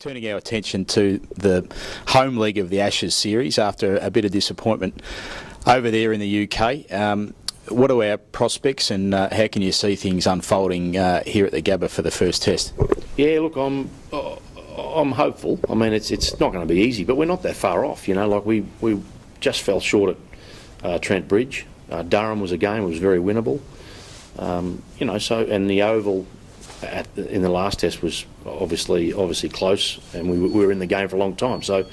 Turning our attention to the home leg of the Ashes series after a bit of disappointment over there in the UK. What are our prospects and how can you see things unfolding here at the Gabba for the first test? Yeah, look, I'm hopeful. I mean, it's not going to be easy, but we're not that far off. You know, like we just fell short at Trent Bridge. Durham was a game; it was very winnable. You know, so and the Oval in the last test was obviously close, and we were in the game for a long time. So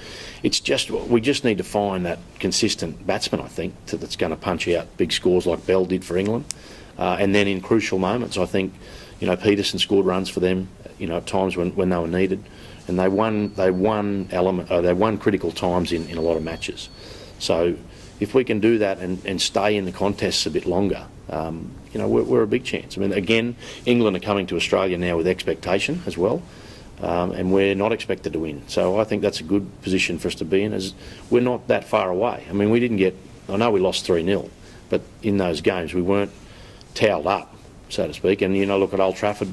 we just need to find that consistent batsman, I think, that's going to punch out big scores like Bell did for England, and then in crucial moments, I think, you know, Peterson scored runs for them, you know, at times when they were needed, and they won critical times in a lot of matches. So if we can do that and stay in the contests a bit longer, you know, we're a big chance. I mean, again, England are coming to Australia now with expectation as well, and we're not expected to win. So I think that's a good position for us to be in, as we're not that far away. I mean, I know we lost 3-0, but in those games we weren't towelled up, so to speak. And, you know, look at Old Trafford,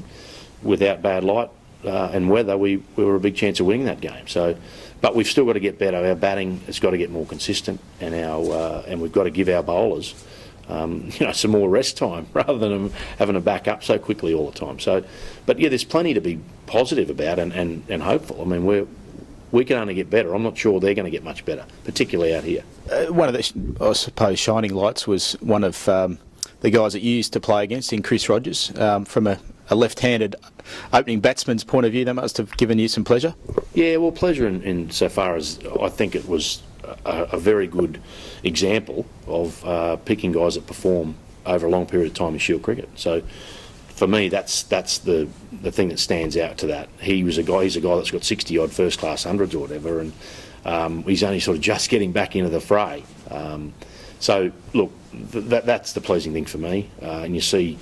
without bad light and weather, we were a big chance of winning that game. So, but we've still got to get better. Our batting has got to get more consistent, and and we've got to give our bowlers you know, some more rest time rather than them having to back up so quickly all the time. So, but yeah, there's plenty to be positive about and hopeful. I mean, we can only get better. I'm not sure they're going to get much better, particularly out here. One of the, I suppose, shining lights was one of the guys that you used to play against in Chris Rogers. From a left-handed opening batsman's point of view, that must have given you some pleasure. Yeah, well, pleasure in so far as I think it was a very good example of picking guys that perform over a long period of time in Shield cricket. So for me, that's the thing that stands out to that. He's a guy that's got 60 odd first class hundreds or whatever, and he's only sort of just getting back into the fray. So look, that's the pleasing thing for me. And you see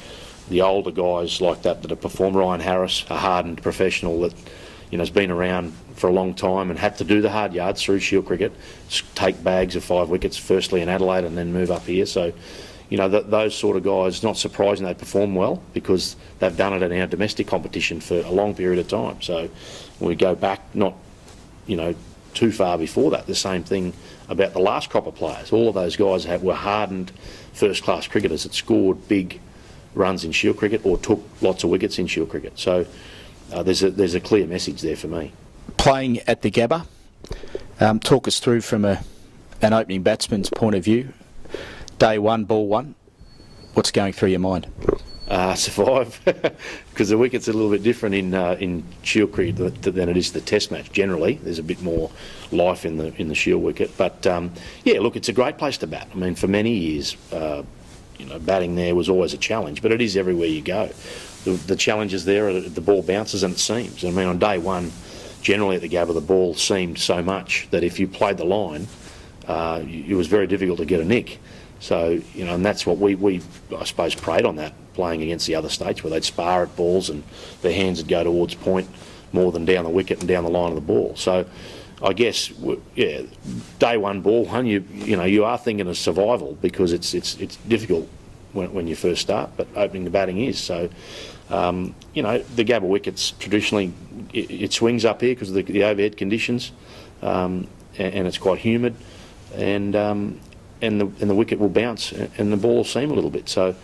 the older guys like that have performed. Ryan Harris, a hardened professional that, you know, has been around for a long time and had to do the hard yards through Shield cricket, take bags of 5 wickets, firstly in Adelaide and then move up here. So, you know, those sort of guys, not surprising they perform well because they've done it in our domestic competition for a long period of time. So we go back not, you know, too far before that. The same thing about the last crop of players. All of those guys were hardened first-class cricketers that scored big runs in Shield cricket or took lots of wickets in Shield cricket. So there's a clear message there for me. Playing at the Gabba, talk us through from an opening batsman's point of view. Day one, ball one, what's going through your mind? Survive, because the wicket's a little bit different in Shield cricket than it is the Test match. Generally, there's a bit more life in the Shield wicket. But yeah, look, it's a great place to bat. I mean, for many years, you know, batting there was always a challenge, but it is everywhere you go. The challenges there are the ball bounces and it seams. I mean, on day one, generally at the Gabba, the ball seamed so much that if you played the line, it was very difficult to get a nick. So, you know, and that's what we I suppose preyed on that, playing against the other states where they'd spar at balls and their hands would go towards point more than down the wicket and down the line of the ball. So I guess, yeah, day one, ball one, you know, you are thinking of survival because it's difficult when you first start, but opening the batting is. So, you know, the Gabba wickets traditionally, it swings up here because of the overhead conditions, and it's quite humid, and the wicket will bounce and the ball will seam a little bit. So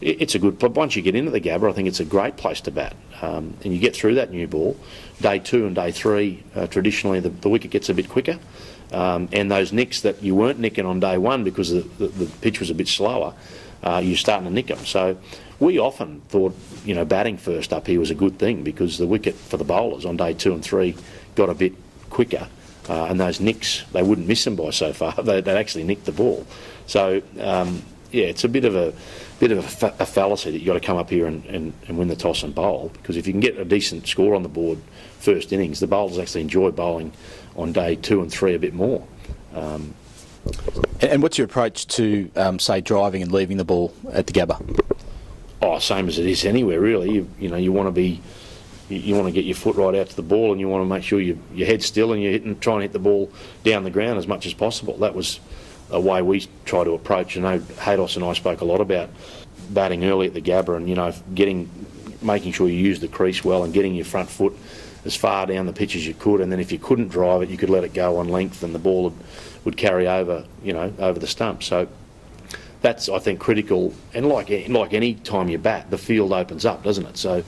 it's a good, once you get into the Gabba, I think it's a great place to bat, and you get through that new ball. Day two and day three, traditionally the wicket gets a bit quicker, and those nicks that you weren't nicking on day one because the pitch was a bit slower, you're starting to nick them. So we often thought, you know, batting first up here was a good thing because the wicket for the bowlers on day 2 and 3 got a bit quicker, and those nicks, they wouldn't miss them by so far. They'd actually nick the ball. So yeah, it's a bit of a fallacy that you've got to come up here and win the toss and bowl, because if you can get a decent score on the board first innings, the bowlers actually enjoy bowling on day 2 and 3 a bit more. And what's your approach to, say, driving and leaving the ball at the Gabba? Oh, same as it is anywhere, really. You know, you want to get your foot right out to the ball, and you want to make sure your head's still and you're trying to hit the ball down the ground as much as possible. That was a way we try to approach. I know Haydos and I spoke a lot about batting early at the Gabba, and, you know, making sure you use the crease well and getting your front foot as far down the pitch as you could, and then if you couldn't drive it, you could let it go on length, and the ball would carry over, over the stump. So that's, I think, critical. And like any time you bat, the field opens up, doesn't it? So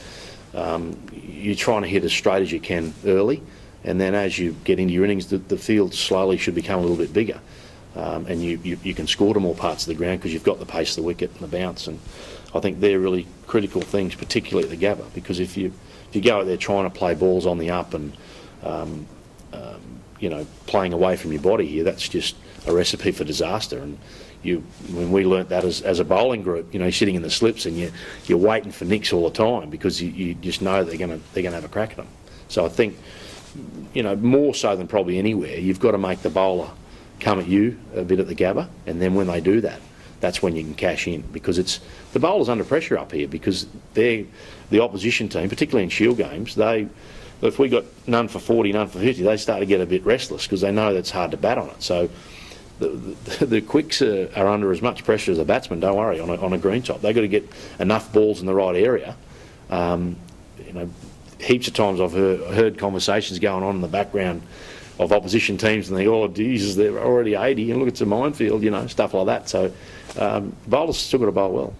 you're trying to hit as straight as you can early, and then as you get into your innings, the field slowly should become a little bit bigger, and you can score to more parts of the ground because you've got the pace of the wicket and the bounce. And I think they're really critical things, particularly at the Gabba, because if you go out there trying to play balls on the up and playing away from your body here, that's just a recipe for disaster. And when we learnt that as a bowling group, sitting in the slips and you're waiting for nicks all the time because you just know they're going to have a crack at them. So I think, more so than probably anywhere, you've got to make the bowler come at you a bit at the Gabba, and then when they do that, that's when you can cash in, because the bowler's under pressure up here, because the opposition team, particularly in Shield games, if we got none for 40, none for 50, they start to get a bit restless because they know that's hard to bat on it. So the quicks are under as much pressure as the batsmen, don't worry, on a green top. They've got to get enough balls in the right area. Heaps of times I've heard conversations going on in the background of opposition teams, and they, oh, Jesus, they're already 80, and look, it's a minefield, stuff like that. So bowlers still got to bowl well.